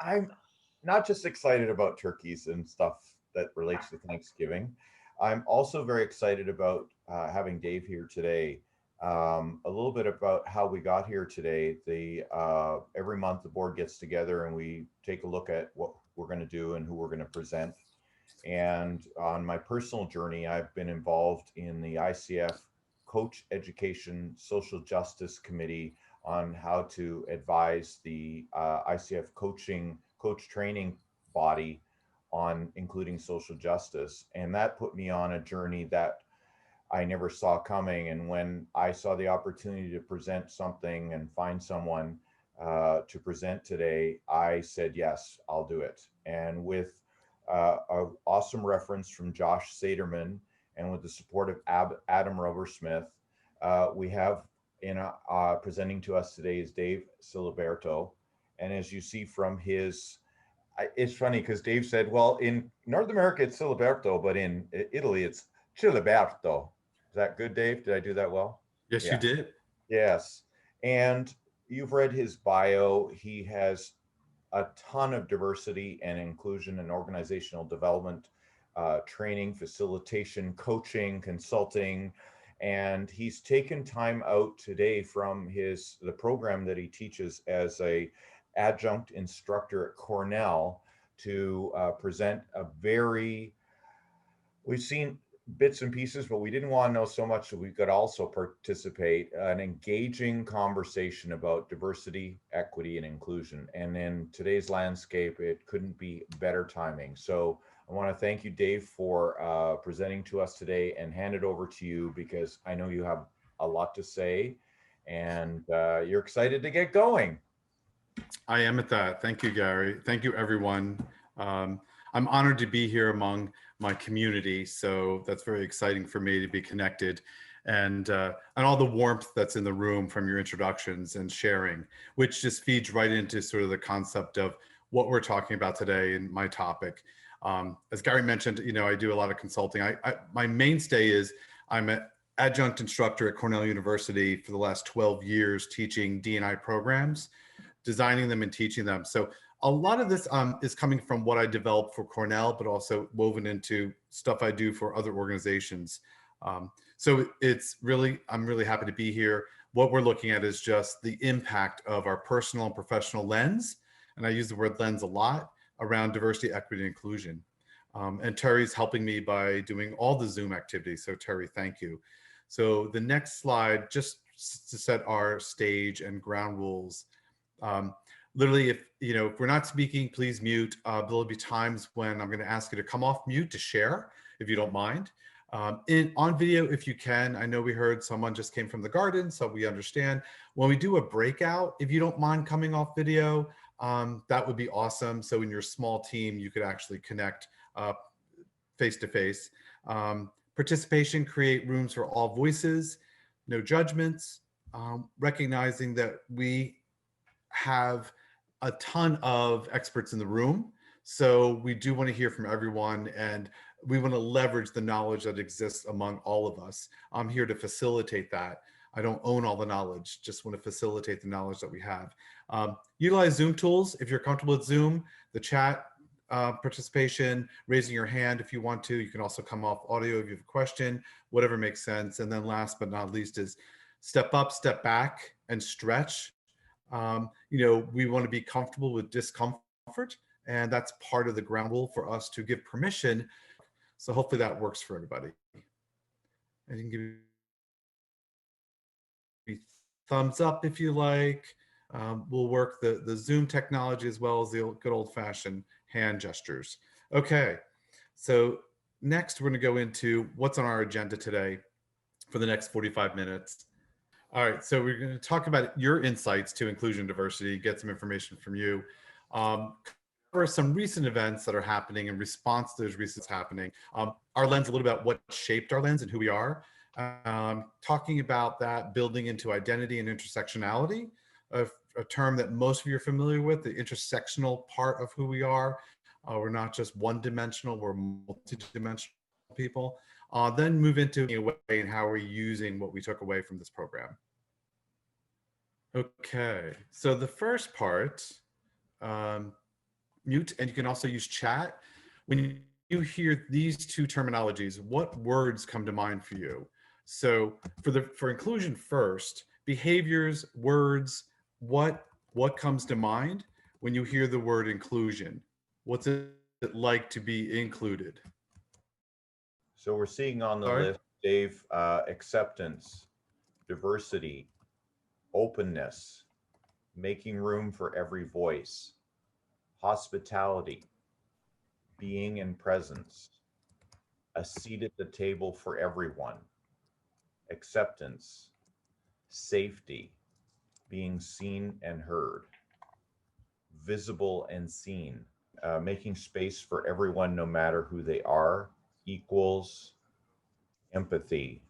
I'm not just excited about turkeys and stuff that relates to Thanksgiving. I'm also very excited about having Dave here today. A little bit about how we got here today. The Every month the board gets together and we take a look at what we're going to do and who we're going to present. And on my personal journey, I've been involved in the ICF Coach Education Social Justice Committee on how to advise the ICF coach training body on including social justice. And that put me on a journey that I never saw coming. And when I saw the opportunity to present something and find someone to present today, I said, yes, I'll do it. And with an awesome reference from Josh Saderman and with the support of Adam Robersmith, we have presenting to us today is Dave Ciliberto. And as you see from his, it's funny because Dave said, well, in North America, it's Ciliberto, but in Italy, it's Ciliberto. Is that good, Dave? Did I do that well? Yes, you Yeah. did. Yes. And you've read his bio. He has a ton of diversity and inclusion and organizational development, training, facilitation, coaching, consulting. And he's taken time out today from the program that he teaches as a adjunct instructor at Cornell to present a very, we've seen bits and pieces, but we didn't want to know so much that we could also participate an engaging conversation about diversity, equity, and inclusion. And in today's landscape, it couldn't be better timing. So I want to thank you, Dave, for presenting to us today and hand it over to you because I know you have a lot to say and you're excited to get going. I am at that. Thank you, Gary. Thank you, everyone. I'm honored to be here among my community, so that's very exciting for me to be connected, and all the warmth that's in the room from your introductions and sharing, which just feeds right into sort of the concept of what we're talking about today and my topic. As Gary mentioned, I do a lot of consulting. My mainstay is I'm an adjunct instructor at Cornell University for the last 12 years teaching D&I programs, designing them and teaching them. So a lot of this is coming from what I developed for Cornell, but also woven into stuff I do for other organizations. So I'm really happy to be here. What we're looking at is just the impact of our personal and professional lens, and I use the word lens a lot, around diversity, equity, and inclusion. And Terry's helping me by doing all the Zoom activities. So Terry, thank you. So the next slide, just to set our stage and ground rules. Literally, if we're not speaking, please mute. There'll be times when I'm going to ask you to come off mute to share, if you don't mind. On video, if you can. I know we heard someone just came from the garden, so we understand. When we do a breakout, if you don't mind coming off video, that would be awesome. So in your small team, you could actually connect face to face. Participation, create rooms for all voices, no judgments, recognizing that we have a ton of experts in the room. So we do want to hear from everyone, and we want to leverage the knowledge that exists among all of us. I'm here to facilitate that. I don't own all the knowledge, just want to facilitate the knowledge that we have. Utilize Zoom tools if you're comfortable with Zoom, the chat participation, raising your hand if you want to. You can also come off audio if you have a question, whatever makes sense. And then last but not least is step up, step back, and stretch. We want to be comfortable with discomfort, and that's part of the ground rule for us to give permission. So hopefully that works for everybody. And you can give me thumbs up if you like. We'll work the Zoom technology as well as the good old-fashioned hand gestures. Okay, so next we're going to go into what's on our agenda today for the next 45 minutes. All right, so we're going to talk about your insights to inclusion and diversity, get some information from you, cover some recent events that are happening in response to those recent happening, our lens, a little bit about what shaped our lens and who we are, talking about that building into identity and intersectionality, a term that most of you are familiar with, the intersectional part of who we are. We're not just one-dimensional, we're multi-dimensional people. Then move into a way and how we're using what we took away from this program. Okay, so the first part mute, and you can also use chat. When you hear these two terminologies, what words come to mind for you? So for inclusion first, behaviors, words, what comes to mind when you hear the word inclusion? What's it like to be included? So we're seeing on the Sorry? list, Dave, acceptance, diversity, openness, making room for every voice, hospitality, being in presence, a seat at the table for everyone, acceptance, safety, being seen and heard, visible and seen, making space for everyone no matter who they are, equals, empathy,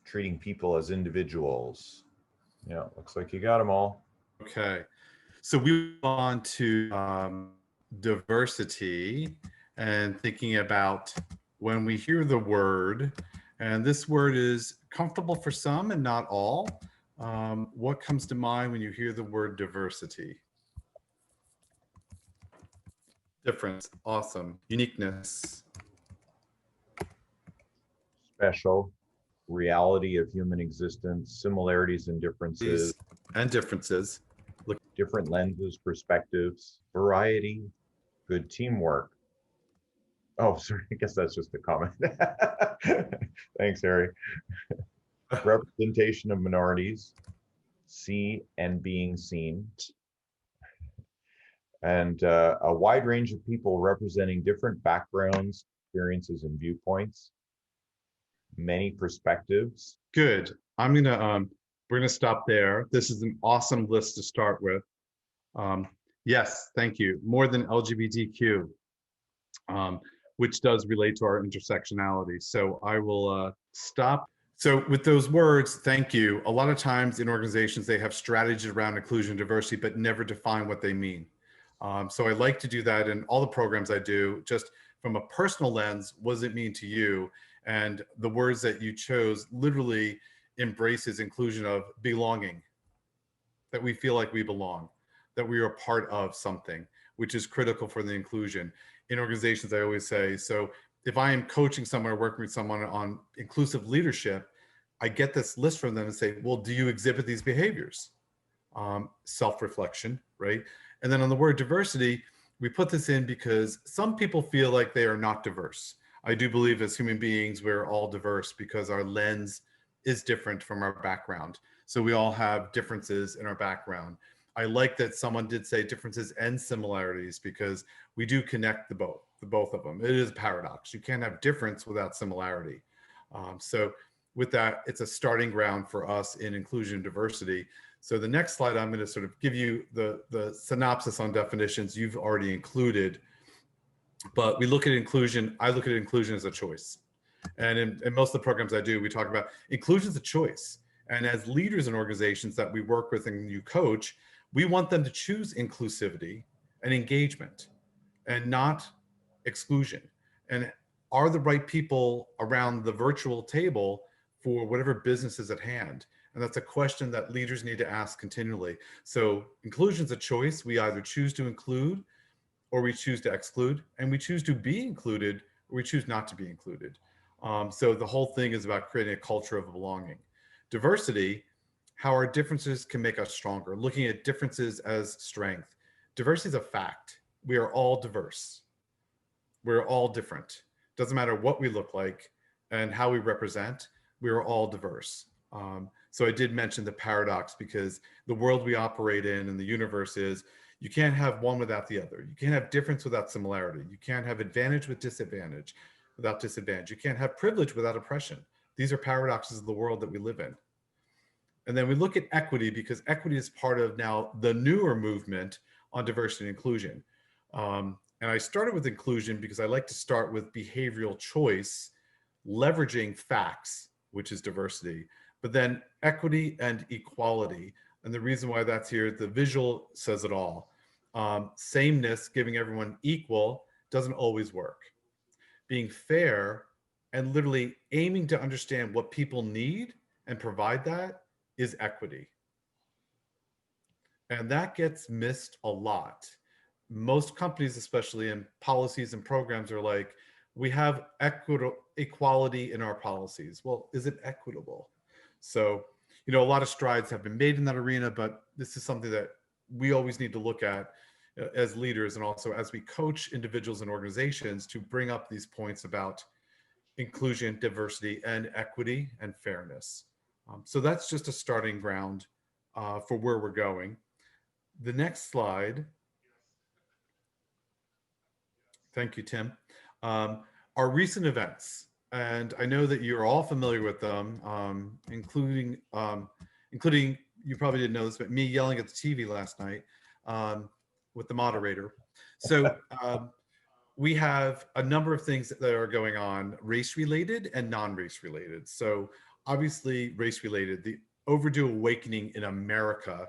treating people as individuals. Yeah, looks like you got them all. Okay. So we move on to diversity and thinking about when we hear the word, and this word is comfortable for some and not all. What comes to mind when you hear the word diversity? Difference, awesome, uniqueness, Special, reality of human existence, similarities and differences, and differences. Look, different lenses, perspectives, variety, good teamwork. Oh, sorry, I guess that's just a comment. Thanks, Harry. Representation of minorities, see and being seen, and a wide range of people representing different backgrounds, experiences, and viewpoints, many perspectives. good. We're gonna stop there. This is an awesome list to start with. Yes, thank you. More than LGBTQ, which does relate to our intersectionality. So I will stop. So with those words, thank you. A lot of times in organizations, they have strategies around inclusion and diversity, but never define what they mean. So I like to do that in all the programs I do, just from a personal lens, what does it mean to you? And the words that you chose literally embraces inclusion of belonging, that we feel like we belong, that we are a part of something, which is critical for the inclusion. In organizations, I always say, so if I am coaching someone or working with someone on inclusive leadership, I get this list from them and say, well, do you exhibit these behaviors? Self-reflection, right? And then on the word diversity, we put this in because some people feel like they are not diverse. I do believe as human beings, we're all diverse because our lens is different from our background. So we all have differences in our background. I like that someone did say differences and similarities because we do connect the both of them. It is a paradox. You can't have difference without similarity. So with that, it's a starting ground for us in inclusion and diversity. So the next slide, I'm going to sort of give you the synopsis on definitions you've already included. But we look at inclusion, I look at inclusion as a choice. And in most of the programs I do, we talk about inclusion is a choice. And as leaders in organizations that we work with and you coach, we want them to choose inclusivity and engagement and not exclusion. And are the right people around the virtual table for whatever business is at hand? And that's a question that leaders need to ask continually. So inclusion is a choice. We either choose to include or we choose to exclude, and we choose to be included or we choose not to be included. So the whole thing is about creating a culture of belonging. Diversity, how our differences can make us stronger, looking at differences as strength. Diversity is a fact. We are all diverse. We're all different. Doesn't matter what we look like and how we represent, we are all diverse. So I did mention the paradox because the world we operate in and the universe is you can't have one without the other. You can't have difference without similarity. You can't have advantage with disadvantage without disadvantage. You can't have privilege without oppression. These are paradoxes of the world that we live in. And then we look at equity because equity is part of now the newer movement on diversity and inclusion. And I started with inclusion because I like to start with behavioral choice, leveraging facts, which is diversity, but then equity and equality. And the reason why that's here, the visual says it all. Sameness, giving everyone equal, doesn't always work. Being fair and literally aiming to understand what people need and provide that is equity. And that gets missed a lot. most companies, especially in policies and programs, are like, we have equality in our policies. Well, is it equitable? So, a lot of strides have been made in that arena, but this is something that we always need to look at as leaders, and also as we coach individuals and organizations to bring up these points about inclusion, diversity, and equity and fairness. So that's just a starting ground for where we're going. The next slide, thank you, Tim, um, are recent events. And I know that you're all familiar with them, including, you probably didn't know this, but me yelling at the TV last night um, with the moderator. So we have a number of things that are going on, race related and non-race related. So obviously race related, the overdue awakening in America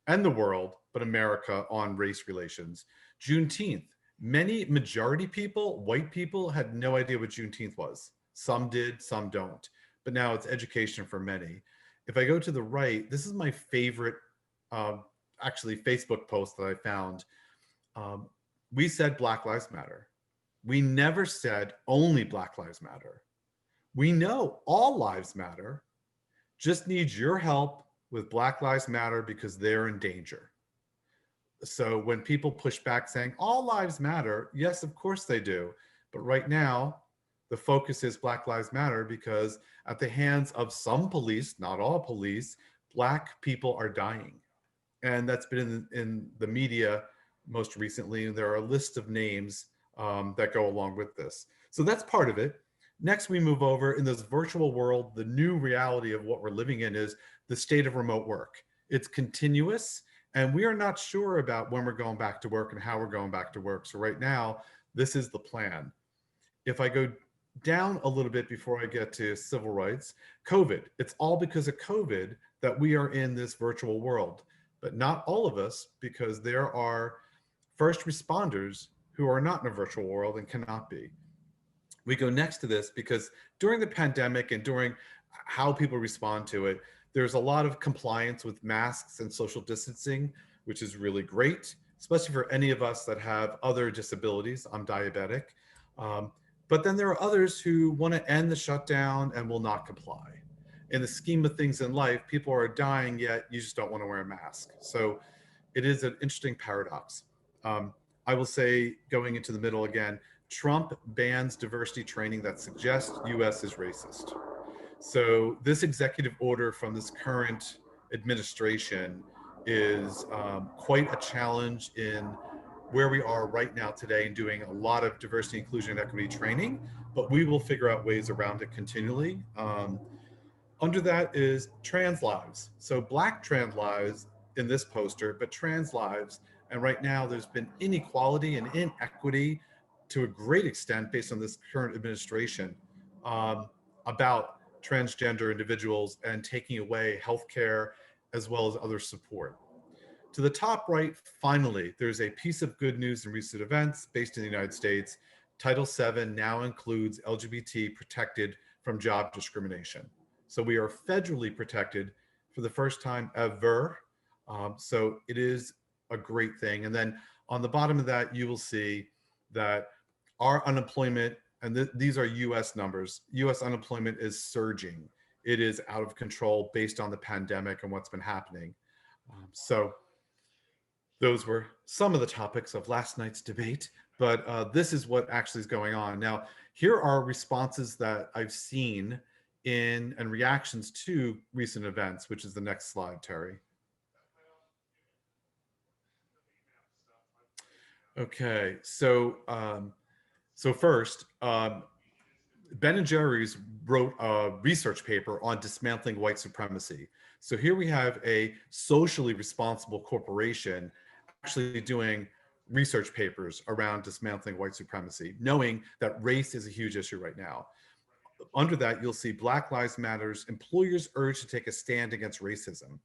and the world, but America, on race relations. Juneteenth, many majority people, white people, had no idea what Juneteenth was. Some did, some don't. But now it's education for many. If I go to the right, this is my favorite, actually, Facebook post that I found. Um, we said Black Lives Matter. We never said only Black Lives Matter. We know all lives matter, just needs your help with Black Lives Matter because they're in danger. So when people push back saying all lives matter, yes, of course they do. But right now, the focus is Black Lives Matter because at the hands of some police, not all police, Black people are dying. And that's been in the media most recently. And there are a list of names that go along with this. So that's part of it. Next, we move over in this virtual world. The new reality of what we're living in is the state of remote work. It's continuous, and we are not sure about when we're going back to work and how we're going back to work. So right now, this is the plan. If I go down a little bit before I get to civil rights, COVID, it's all because of COVID that we are in this virtual world, but not all of us, because there are first responders who are not in a virtual world and cannot be. We go next to this because during the pandemic and during how people respond to it, there's a lot of compliance with masks and social distancing, which is really great, especially for any of us that have other disabilities. I'm diabetic. But then there are others who want to end the shutdown and will not comply. In the scheme of things in life, people are dying, yet you just don't want to wear a mask. So it is an interesting paradox. I will say, going into the middle again, Trump bans diversity training that suggests US is racist. So this executive order from this current administration is quite a challenge in where we are right now today in doing a lot of diversity, inclusion, and equity training, but we will figure out ways around it continually. Under that is trans lives. So Black trans lives in this poster, but trans lives. And right now there's been inequality and inequity to a great extent based on this current administration about transgender individuals and taking away healthcare as well as other support. To the top right, finally, there's a piece of good news in recent events based in the United States. Title VII now includes LGBT protected from job discrimination. So we are federally protected for the first time ever. So it is a great thing. And then on the bottom of that, you will see that our unemployment, and these are US numbers, US unemployment is surging. It is out of control based on the pandemic and what's been happening. So those were some of the topics of last night's debate, but this is what actually is going on. Now, here are responses that I've seen in and reactions to recent events, which is the next slide, Terry. Okay, so first, Ben and Jerry's wrote a research paper on dismantling white supremacy. So here we have a socially responsible corporation actually doing research papers around dismantling white supremacy, knowing that race is a huge issue right now. Under that, you'll see Black Lives Matter's employers urge to take a stand against racism.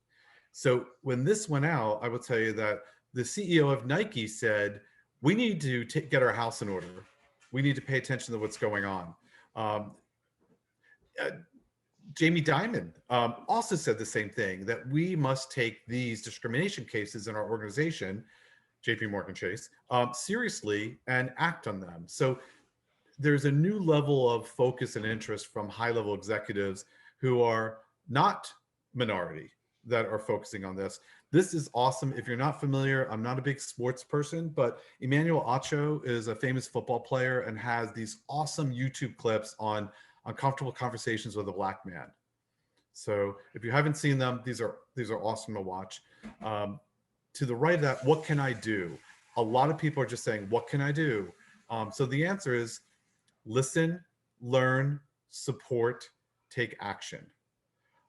So when this went out, I will tell you that the CEO of Nike said, we need to get our house in order. We need to pay attention to what's going on. Um, Jamie Dimon also said the same thing, that we must take these discrimination cases in our organization JP Morgan Chase, seriously and act on them. So there's a new level of focus and interest from high-level executives who are not minority that are focusing on this. This is awesome. If you're not familiar, I'm not a big sports person, but Emmanuel Acho is a famous football player and has these awesome YouTube clips on uncomfortable conversations with a Black man. So if you haven't seen them, these are awesome to watch. To the right of that, what can I do? A lot of people are just saying, what can I do? So the answer is listen, learn, support, take action.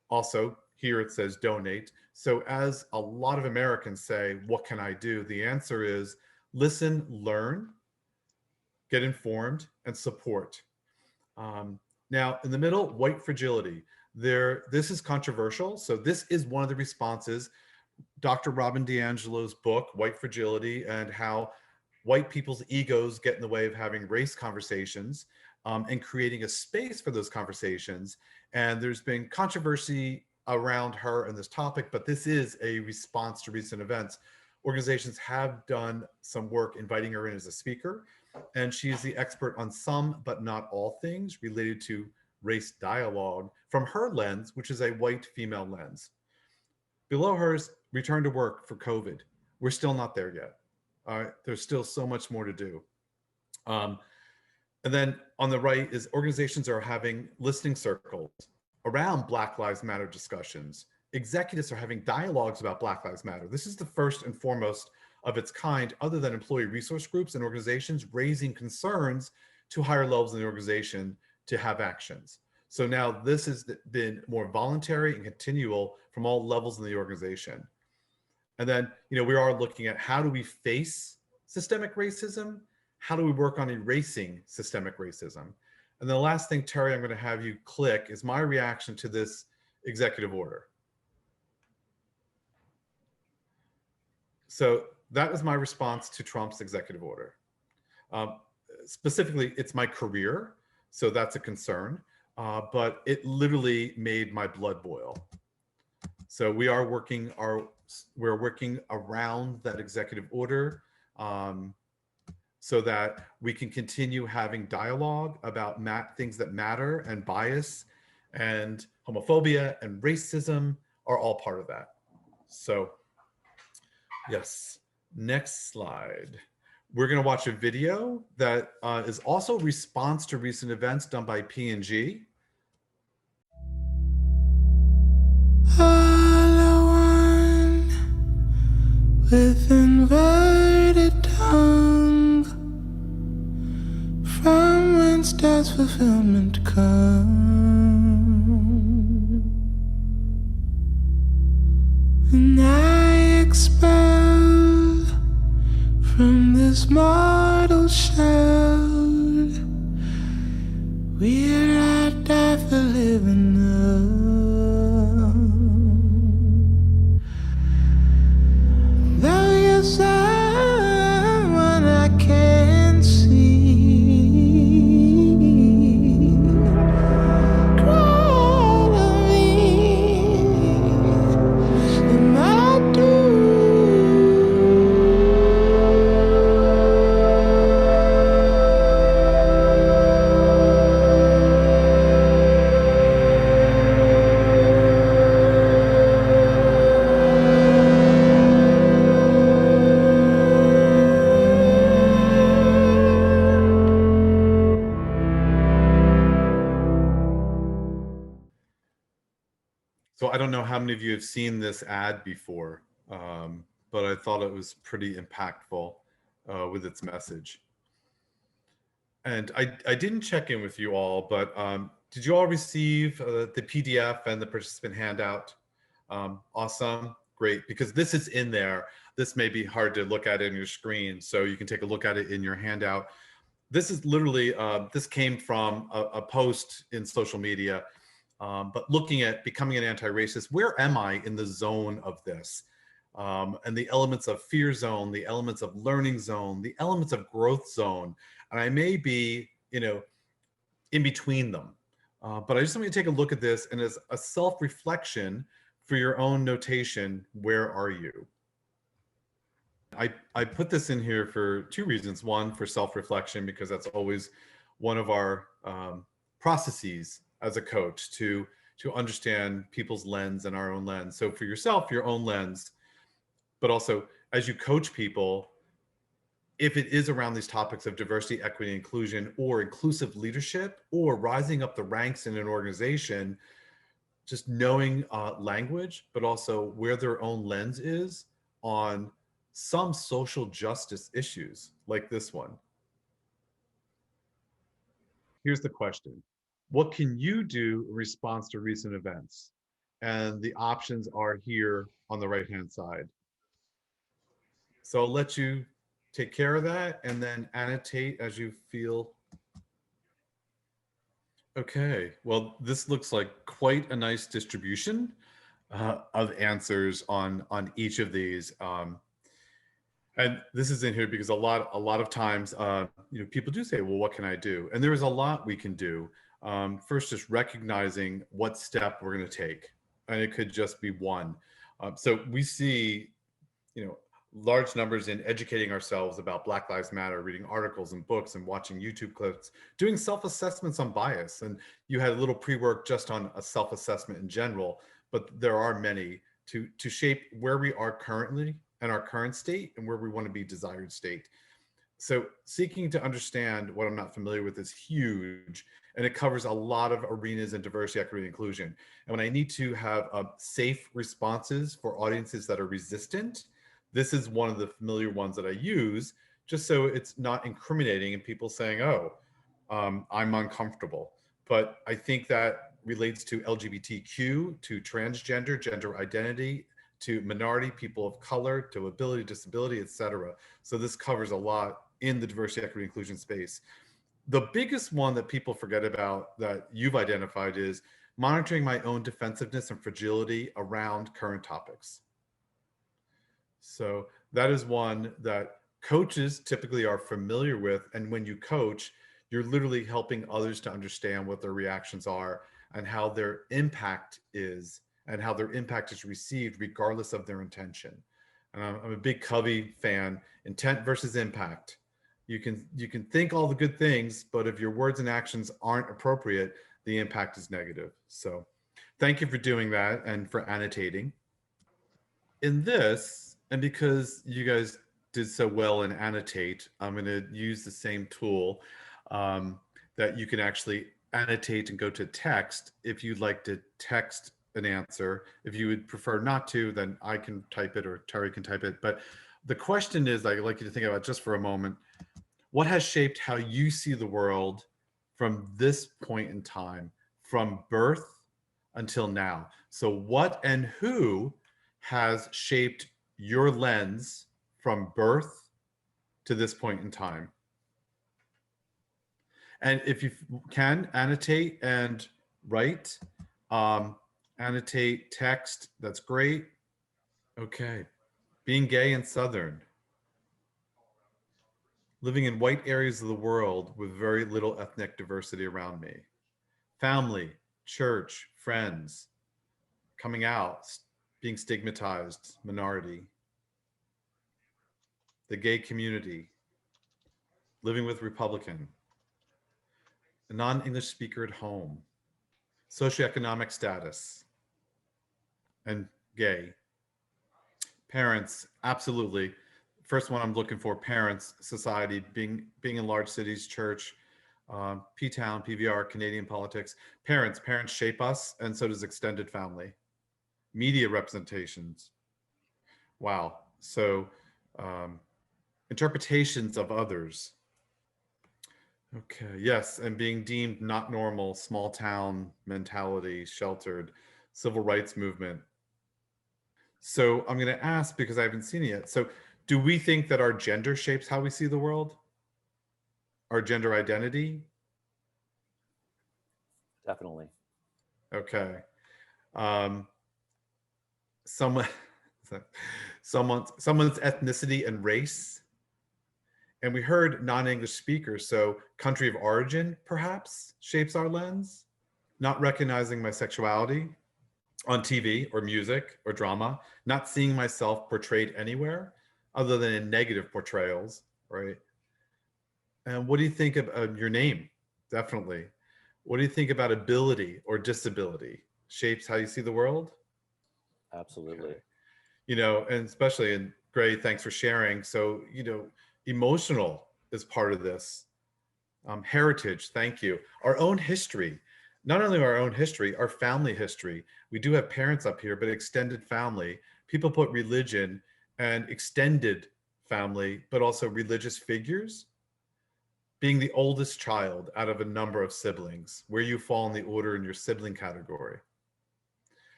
Also, here it says donate. So as a lot of Americans say, what can I do? The answer is listen, learn, get informed, and support. Now, in the middle, white fragility. This is controversial. So this is one of the responses. Dr. Robin DiAngelo's book, White Fragility, and how white people's egos get in the way of having race conversations and creating a space for those conversations. And there's been controversy around her and this topic, but this is a response to recent events. Organizations have done some work inviting her in as a speaker, and she is the expert on some, but not all things related to race dialogue from her lens, which is a white female lens. Below hers, return to work for COVID. We're still not there yet. There's still so much more to do. And then on the right is organizations are having listening circles around Black Lives Matter discussions. Executives are having dialogues about Black Lives Matter. This is the first and foremost of its kind, other than employee resource groups and organizations raising concerns to higher levels in the organization to have actions. So now this has been more voluntary and continual from all levels in the organization. And then, we are looking at how do we face systemic racism? How do we work on erasing systemic racism? And the last thing, Terry, I'm going to have you click is my reaction to this executive order. So that was my response to Trump's executive order. Specifically, it's my career, so that's a concern, but it literally made my blood boil. So we're working around that executive order so that we can continue having dialogue about things that matter, and bias and homophobia and racism are all part of that. So yes, next slide. We're going to watch a video that is also a response to recent events done by P&G. With inverted tongue, from whence does fulfillment come? And I expel from this mortal shell, will I die for living up? Someone I can't see, cry to me, and I do. So I don't know how many of you have seen this ad before, but I thought it was pretty impactful with its message. And I didn't check in with you all, but did you all receive the PDF and the participant handout? Awesome, great, because this is in there. This may be hard to look at in your screen, so you can take a look at it in your handout. This is literally, this came from a post in social media. But looking at becoming an anti-racist, where am I in the zone of this? And the elements of fear zone, the elements of learning zone, the elements of growth zone. And I may be, in between them. But I just want you to take a look at this, and as a self-reflection for your own notation, where are you? I put this in here for two reasons. One, for self-reflection, because that's always one of our processes as a coach to understand people's lens and our own lens. So for yourself, your own lens, but also as you coach people, if it is around these topics of diversity, equity, inclusion, or inclusive leadership, or rising up the ranks in an organization, just knowing language, but also where their own lens is on some social justice issues like this one. Here's the question. What can you do in response to recent events? And the options are here on the right-hand side. So I'll let you take care of that and then annotate as you feel. Okay, well, this looks like quite a nice distribution of answers on each of these. And this is in here because a lot of times, people do say, well, what can I do? And there is a lot we can do. First, just recognizing what step we're going to take. And it could just be one. So we see, large numbers in educating ourselves about Black Lives Matter, reading articles and books and watching YouTube clips, doing self-assessments on bias. And you had a little pre-work just on a self-assessment in general, but there are many to shape where we are currently and our current state and where we want to be desired state. So seeking to understand what I'm not familiar with is huge, and it covers a lot of arenas in diversity, equity, and inclusion. And when I need to have safe responses for audiences that are resistant, this is one of the familiar ones that I use, just so it's not incriminating and people saying, oh, I'm uncomfortable. But I think that relates to LGBTQ, to transgender, gender identity, to minority, people of color, to ability, disability, et cetera. So this covers a lot in the diversity, equity, inclusion space. The biggest one that people forget about that you've identified is monitoring my own defensiveness and fragility around current topics. So that is one that coaches typically are familiar with. And when you coach, you're literally helping others to understand what their reactions are and how their impact is and how their impact is received regardless of their intention. And I'm a big Covey fan, intent versus impact. You can think all the good things, but if your words and actions aren't appropriate, the impact is negative. So thank you for doing that and for annotating. In this, and because you guys did so well in annotate, I'm going to use the same tool that you can actually annotate and go to text if you'd like to text an answer. If you would prefer not to, then I can type it or Terry can type it. But the question is, I'd like you to think about just for a moment, what has shaped how you see the world from this point in time, from birth until now? So what and who has shaped your lens from birth to this point in time? And if you can, annotate and write. Annotate text, that's great. Okay. Being gay and Southern. Living in white areas of the world with very little ethnic diversity around me. Family, church, friends, coming out, being stigmatized, minority. The gay community, living with Republican, a non-English speaker at home, socioeconomic status, and gay. Parents, absolutely. First one I'm looking for, parents, society, being in large cities, church, P-Town, PVR, Canadian politics. Parents shape us, and so does extended family. Media representations. Wow. So interpretations of others. Okay, yes, and being deemed not normal, small town mentality, sheltered, civil rights movement. So I'm going to ask, because I haven't seen it yet. So do we think that our gender shapes how we see the world? Our gender identity? Definitely. Okay. Someone's ethnicity and race. And we heard non-English speakers, so country of origin perhaps shapes our lens. Not recognizing my sexuality on TV or music or drama, not seeing myself portrayed anywhere. other than in negative portrayals, right? And what do you think of your name? Definitely. What do you think about ability or disability? Shapes how you see the world? Absolutely. Okay. You know, and especially, and Gray, thanks for sharing. So, you know, emotional is part of this. Heritage, thank you. Our own history, not only our own history, our family history. We do have parents up here, but extended family. People put religion and extended family, but also religious figures. Being the oldest child out of a number of siblings, where you fall in the order in your sibling category.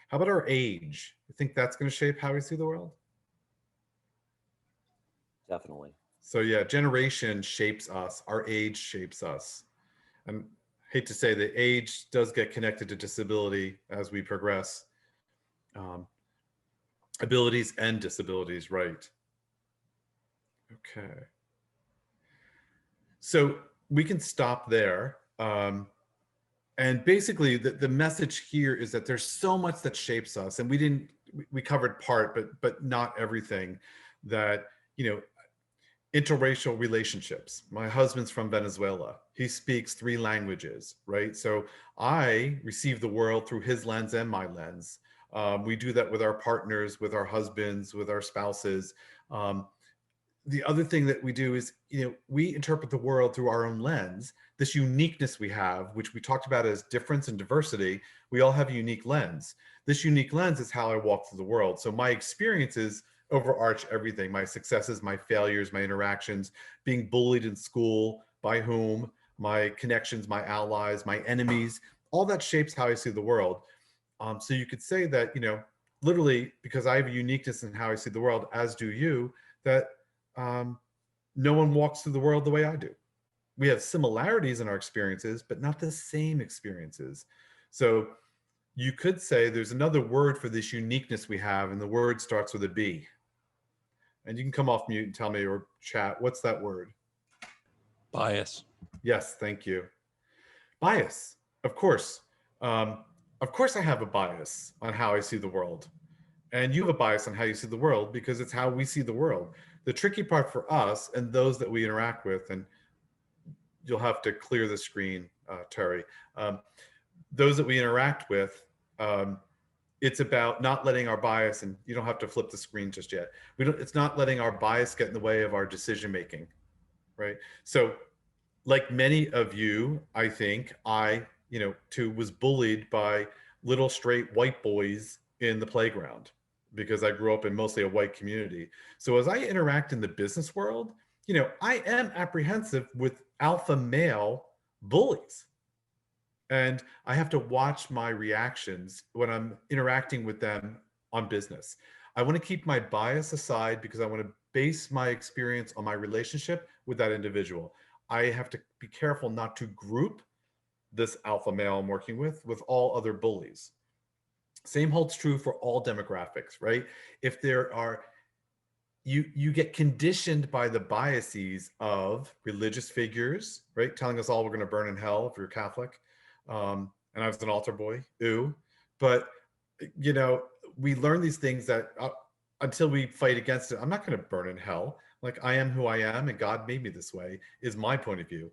How about our age? You think that's going to shape how we see the world? Definitely. So yeah, generation shapes us. Our age shapes us. And hate to say that age does get connected to disability as we progress. Um, abilities and disabilities, right? Okay. So we can stop there. And basically the message here is that there's so much that shapes us, and we covered part, but not everything. That, you know, interracial relationships. My husband's from Venezuela. He speaks 3 languages, right? So I receive the world through his lens and my lens. We do that with our partners, with our husbands, with our spouses. The other thing that we do is, you know, we interpret the world through our own lens. This uniqueness we have, which we talked about as difference and diversity, we all have a unique lens. This unique lens is how I walk through the world. So my experiences overarch everything: my successes, my failures, my interactions, being bullied in school, by whom, my connections, my allies, my enemies, all that shapes how I see the world. So you could say that, you know, literally, because I have a uniqueness in how I see the world, as do you, that no one walks through the world the way I do. We have similarities in our experiences, but not the same experiences. So you could say there's another word for this uniqueness we have, and the word starts with a B. And you can come off mute and tell me, or chat, what's that word? Bias. Yes, thank you. Bias, of course. Of course I have a bias on how I see the world. And you have a bias on how you see the world, because it's how we see the world. The tricky part for us and those that we interact with, and you'll have to clear the screen, Terry, those that we interact with, it's about not letting our bias, and you don't have to flip the screen just yet. It's not letting our bias get in the way of our decision making, right? So like many of you, I think I, you know, too, was bullied by little straight white boys in the playground, because I grew up in mostly a white community. So as I interact in the business world, you know, I am apprehensive with alpha male bullies. And I have to watch my reactions when I'm interacting with them on business. I want to keep my bias aside, because I want to base my experience on my relationship with that individual. I have to be careful not to group this alpha male I'm working with all other bullies. Same holds true for all demographics, right? If there are, you get conditioned by the biases of religious figures, right? Telling us all we're going to burn in hell if you're Catholic. And I was an altar boy, ooh. But, you know, we learn these things that until we fight against it, I'm not going to burn in hell. Like, I am who I am, and God made me this way, is my point of view.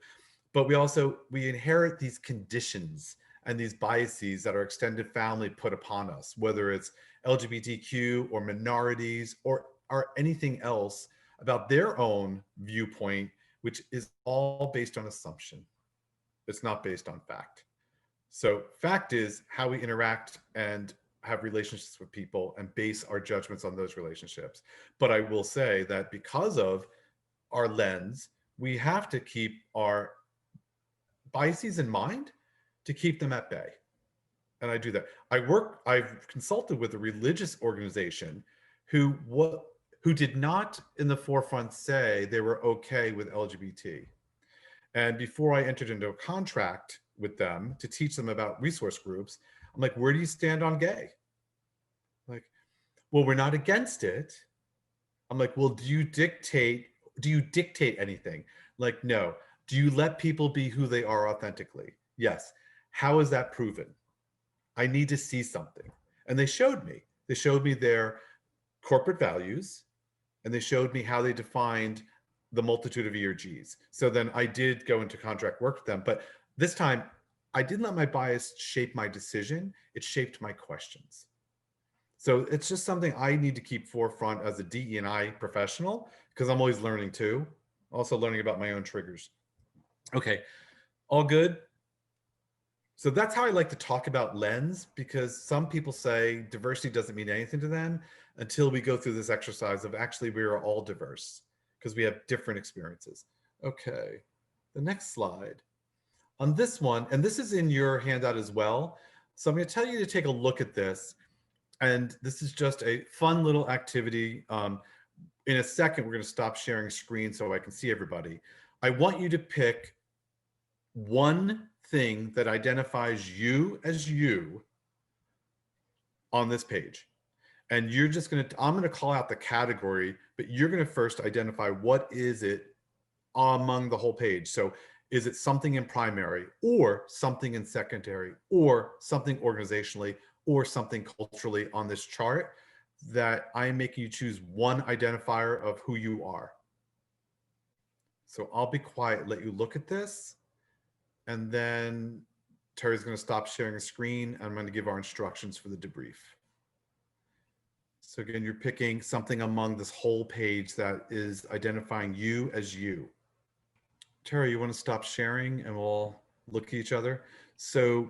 But we inherit these conditions and these biases that our extended family put upon us, whether it's LGBTQ or minorities or anything else about their own viewpoint, which is all based on assumption. It's not based on fact. So fact is how we interact and have relationships with people and base our judgments on those relationships. But I will say that because of our lens, we have to keep our biases in mind to keep them at bay. And I do that. I've consulted with a religious organization who did not in the forefront say they were okay with LGBT. And before I entered into a contract with them to teach them about resource groups, I'm like, where do you stand on gay? Like, well, we're not against it. I'm like, well, do you dictate anything? Like, no. Do you let people be who they are authentically? Yes. How is that proven? I need to see something. And they showed me their corporate values and they showed me how they defined the multitude of E or Gs. So then I did go into contract work with them, but this time I didn't let my bias shape my decision. It shaped my questions. So it's just something I need to keep forefront as a DE&I professional, because I'm always learning too. Also learning about my own triggers. Okay, all good. So that's how I like to talk about lens, because some people say diversity doesn't mean anything to them until we go through this exercise of actually we are all diverse because we have different experiences. Okay, the next slide. On this one, and this is in your handout as well. So I'm going to tell you to take a look at this. And this is just a fun little activity. In a second, we're going to stop sharing screen so I can see everybody. I want you to pick one thing that identifies you as you on this page. And you're just going to, I'm going to call out the category, but you're going to first identify what is it among the whole page. So is it something in primary, or something in secondary, or something organizationally, or something culturally on this chart that I'm making you choose one identifier of who you are. So I'll be quiet, let you look at this. And then Terry's going to stop sharing a screen. And I'm going to give our instructions for the debrief. So again, you're picking something among this whole page that is identifying you as you. Terry, you want to stop sharing and we'll look at each other? So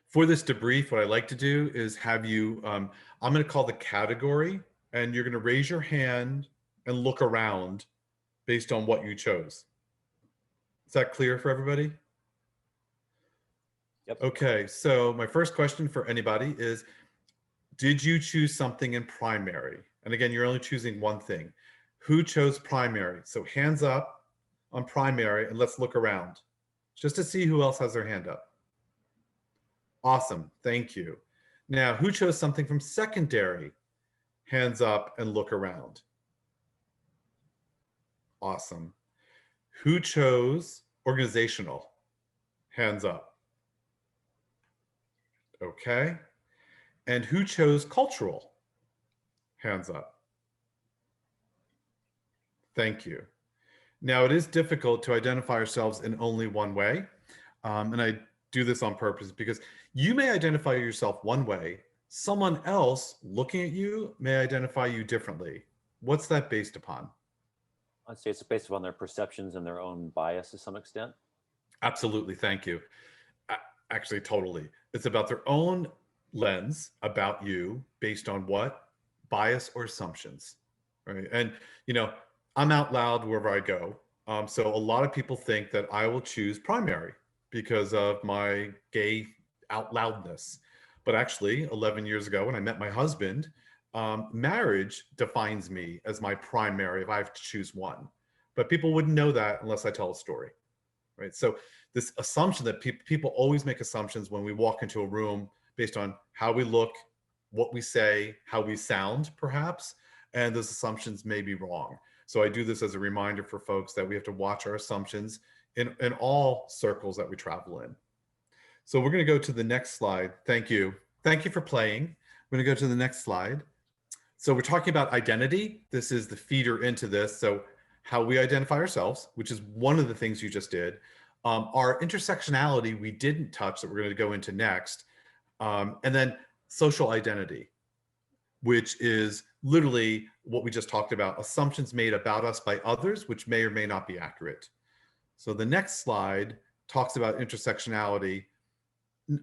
for this debrief, what I like to do is have you, I'm going to call the category, and you're going to raise your hand and look around based on what you chose. Is that clear for everybody? Yep. Okay, so my first question for anybody is, did you choose something in primary? And again, you're only choosing one thing. Who chose primary? So hands up on primary, and let's look around just to see who else has their hand up. Awesome, thank you. Now, who chose something from secondary? Hands up and look around. Awesome. Who chose organizational? Hands up. Okay. And who chose cultural? Hands up. Thank you. Now, it is difficult to identify ourselves in only one way. And I do this on purpose because you may identify yourself one way. Someone else looking at you may identify you differently. What's that based upon? I'd say it's based upon their perceptions and their own bias to some extent. Absolutely, thank you. Actually, totally. It's about their own lens about you based on what? Bias or assumptions, right? And, you know, I'm out loud wherever I go. So a lot of people think that I will choose primary because of my gay out loudness. But actually, 11 years ago when I met my husband, marriage defines me as my primary if I have to choose one. But people wouldn't know that unless I tell a story, right? So this assumption that people always make assumptions when we walk into a room based on how we look, what we say, how we sound, perhaps, and those assumptions may be wrong. So I do this as a reminder for folks that we have to watch our assumptions in all circles that we travel in. So we're going to go to the next slide. Thank you. Thank you for playing. We're going to go to the next slide. So we're talking about identity. This is the feeder into this. So how we identify ourselves, which is one of the things you just did. Our intersectionality we didn't touch that we're going to go into next. And then social identity, which is literally what we just talked about, assumptions made about us by others, which may or may not be accurate. So the next slide talks about intersectionality.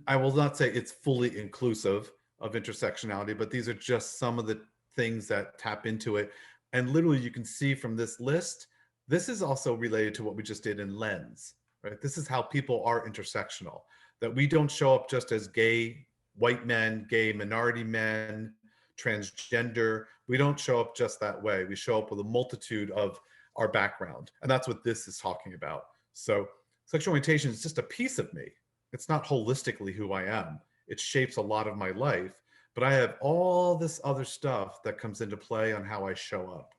I will not say it's fully inclusive of intersectionality, but these are just some of the things that tap into it. And literally you can see from this list, this is also related to what we just did in lens, right? This is how people are intersectional, that we don't show up just as gay white men, gay minority men, transgender. We don't show up just that way. We show up with a multitude of our background. And that's what this is talking about. So sexual orientation is just a piece of me. It's not holistically who I am. It shapes a lot of my life, but I have all this other stuff that comes into play on how I show up.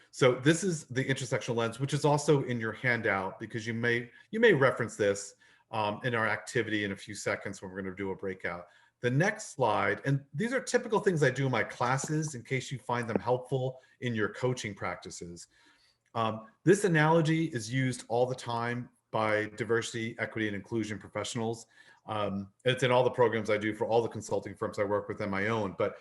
So this is the intersectional lens, which is also in your handout because you may reference this in our activity in a few seconds when we're going to do a breakout. The next slide, and these are typical things I do in my classes in case you find them helpful in your coaching practices. This analogy is used all the time by diversity, equity, and inclusion professionals. It's in all the programs I do for all the consulting firms I work with and my own. But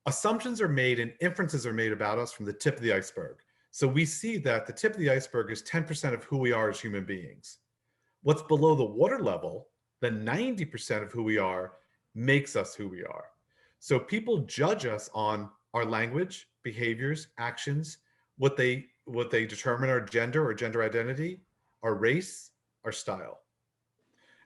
assumptions are made and inferences are made about us from the tip of the iceberg. So we see that the tip of the iceberg is 10% of who we are as human beings. What's below the water level, the 90% of who we are, makes us who we are. So people judge us on our language, behaviors, actions, what they determine our gender or gender identity, our race, our style.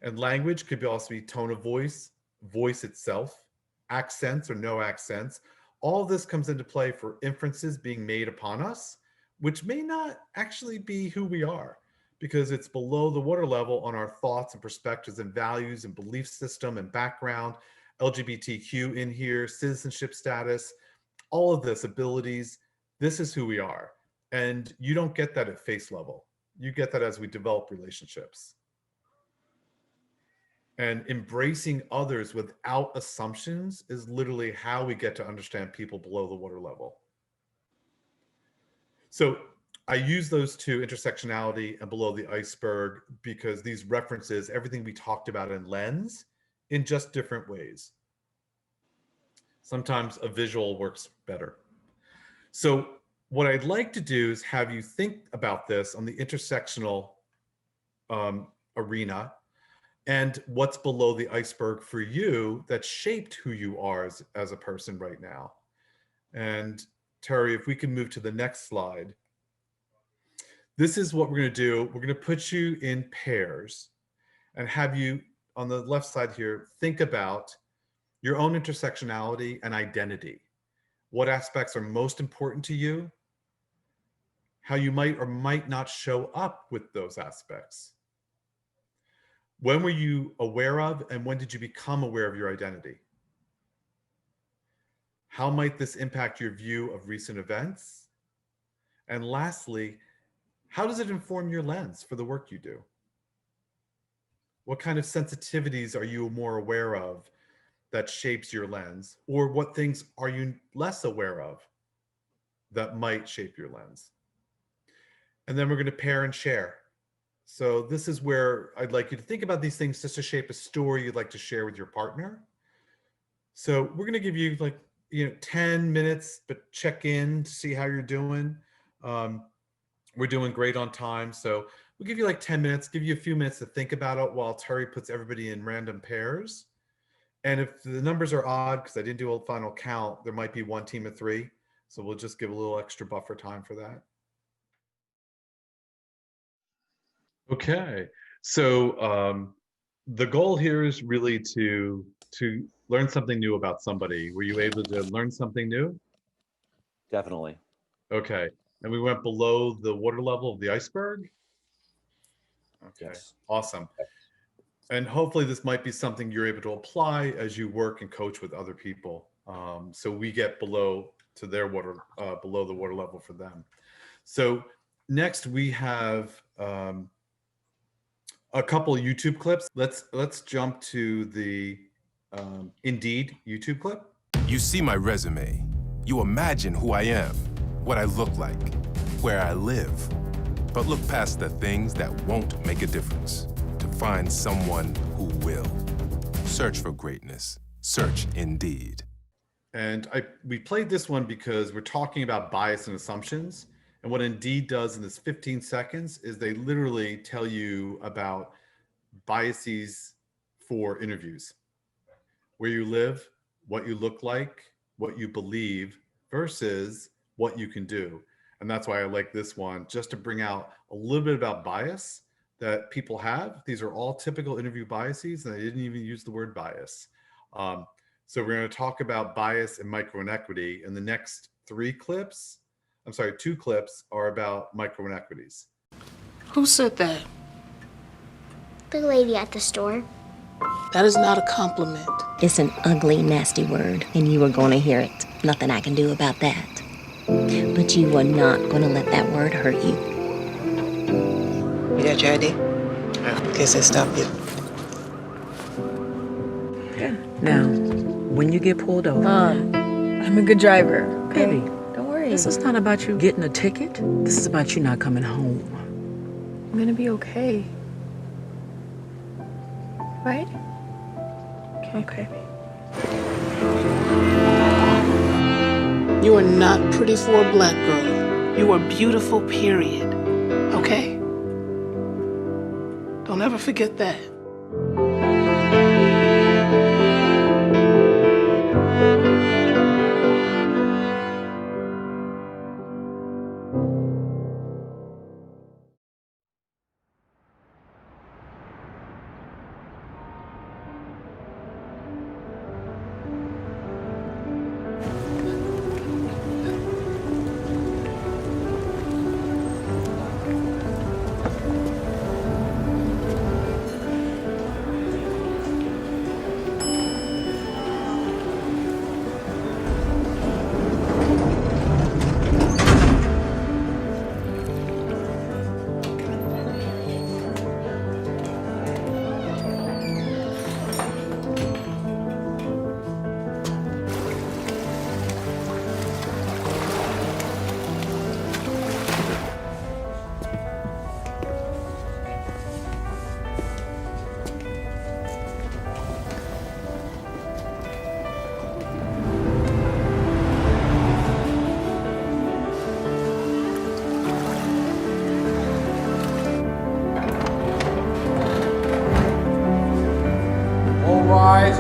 And language could also be tone of voice, voice itself, accents or no accents. All this comes into play for inferences being made upon us, which may not actually be who we are, because it's below the water level on our thoughts and perspectives and values and belief system and background, LGBTQ in here, citizenship status, all of this, abilities. This is who we are. And you don't get that at face level. You get that as we develop relationships. And embracing others without assumptions is literally how we get to understand people below the water level. So I use those two, intersectionality and below the iceberg, because these references everything we talked about in lens in just different ways. Sometimes a visual works better. So what I'd like to do is have you think about this on the intersectional arena and what's below the iceberg for you that shaped who you are as a person right now. And Terry, if we can move to the next slide. This is what we're going to do. We're going to put you in pairs and have you on the left side here think about your own intersectionality and identity. What aspects are most important to you? How you might or might not show up with those aspects. When were you aware of and when did you become aware of your identity? How might this impact your view of recent events? And lastly, how does it inform your lens for the work you do? What kind of sensitivities are you more aware of that shapes your lens? Or what things are you less aware of that might shape your lens? And then we're going to pair and share. So this is where I'd like you to think about these things just to shape a story you'd like to share with your partner. So we're going to give you 10 minutes, but check in to see how you're doing. We're doing great on time. So we'll give you 10 minutes, give you a few minutes to think about it while Terry puts everybody in random pairs. And if the numbers are odd, because I didn't do a final count, there might be one team of 3. So we'll just give a little extra buffer time for that. Okay, so the goal here is really to learn something new about somebody. Were you able to learn something new? Definitely. Okay, and we went below the water level of the iceberg? Okay, Yes. Awesome. And hopefully this might be something you're able to apply as you work and coach with other people. So we get below to their water, below the water level for them. So next we have a couple of YouTube clips. Let's jump to the Indeed YouTube clip. You see my resume. You imagine who I am, what I look like, where I live. But look past the things that won't make a difference to find someone who will. Search for greatness. Search Indeed. And we played this one because we're talking about bias and assumptions. And what Indeed does in this 15 seconds is they literally tell you about biases for interviews. Where you live, what you look like, what you believe versus what you can do. And that's why I like this one, just to bring out a little bit about bias that people have. These are all typical interview biases, and I didn't even use the word bias. So we're going to talk about bias and microinequity in the next 2 clips are about microinequities. Who said that? The lady at the store. That is not a compliment. It's an ugly, nasty word, and you are going to hear it. Nothing I can do about that. But you are not going to let that word hurt you. You got your ID? Yeah. Guess I stopped you. Good. Now, when you get pulled over. I'm a good driver. Okay? Baby, Don't worry. this is not about you getting a ticket. This is about you not coming home. I'm gonna be okay. Right? Okay. You are not pretty for a black girl. You are beautiful, period. Okay? Don't ever forget that. All rise.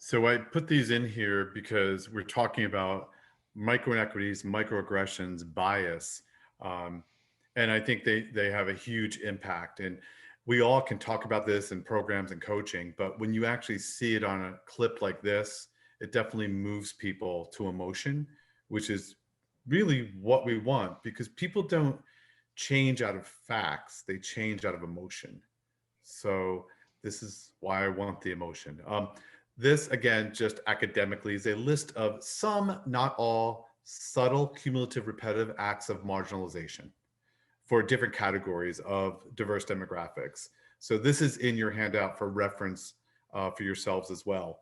So I put these in here because we're talking about microinequities, microaggressions, bias. And I think they have a huge impact. And we all can talk about this in programs and coaching, but when you actually see it on a clip like this, it definitely moves people to emotion, which is really what we want, because people don't change out of facts, they change out of emotion. So this is why I want the emotion. This, again, just academically, is a list of some, not all, subtle, cumulative, repetitive acts of marginalization for different categories of diverse demographics. So this is in your handout for reference for yourselves as well.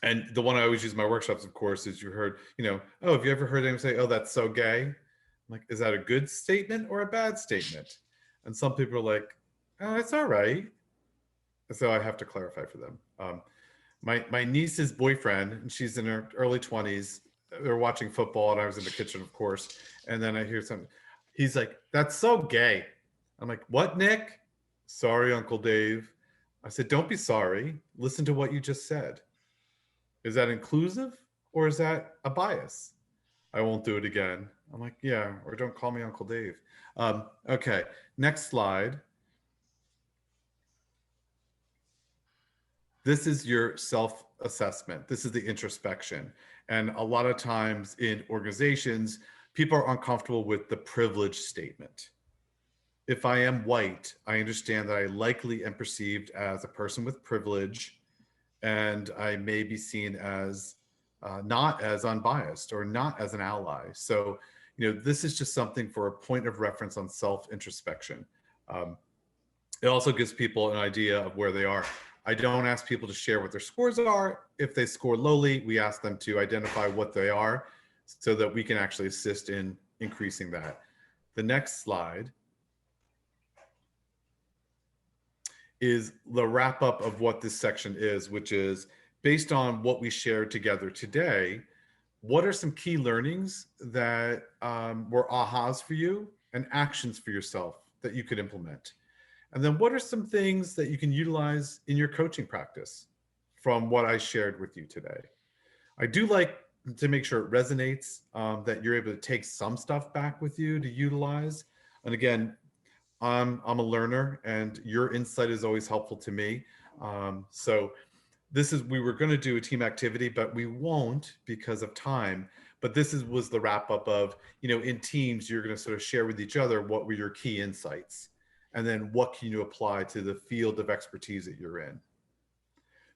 And the one I always use in my workshops, of course, is you heard, oh, have you ever heard anyone say, oh, that's so gay? I'm like, is that a good statement or a bad statement? And some people are like, oh, it's all right. So I have to clarify for them. My niece's boyfriend, and she's in her early 20s, they're watching football, and I was in the kitchen, of course. And then I hear something. He's like, that's so gay. I'm like, what, Nick? Sorry, Uncle Dave. I said, don't be sorry. Listen to what you just said. Is that inclusive or is that a bias? I won't do it again. I'm like, yeah, or don't call me Uncle Dave. Okay, next slide. This is your self-assessment. This is the introspection. And a lot of times in organizations, people are uncomfortable with the privilege statement. If I am white, I understand that I likely am perceived as a person with privilege, and I may be seen as not as unbiased or not as an ally. So, this is just something for a point of reference on self-introspection. It also gives people an idea of where they are. I don't ask people to share what their scores are. If they score lowly, we ask them to identify what they are so that we can actually assist in increasing that. The next slide is the wrap up of what this section is, which is based on what we shared together today. What are some key learnings that were ahas for you and actions for yourself that you could implement? And then what are some things that you can utilize in your coaching practice from what I shared with you today? I do like to make sure it resonates, that you're able to take some stuff back with you to utilize. And again, I'm a learner, and your insight is always helpful to me. So we were going to do a team activity, but we won't because of time. But was the wrap up of, in teams, you're going to sort of share with each other what were your key insights, and then what can you apply to the field of expertise that you're in.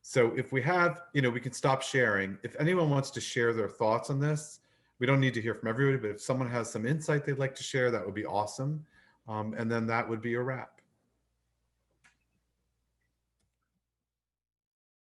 So if we have, we can stop sharing. If anyone wants to share their thoughts on this, we don't need to hear from everybody, but if someone has some insight they'd like to share, that would be awesome. And then that would be a wrap.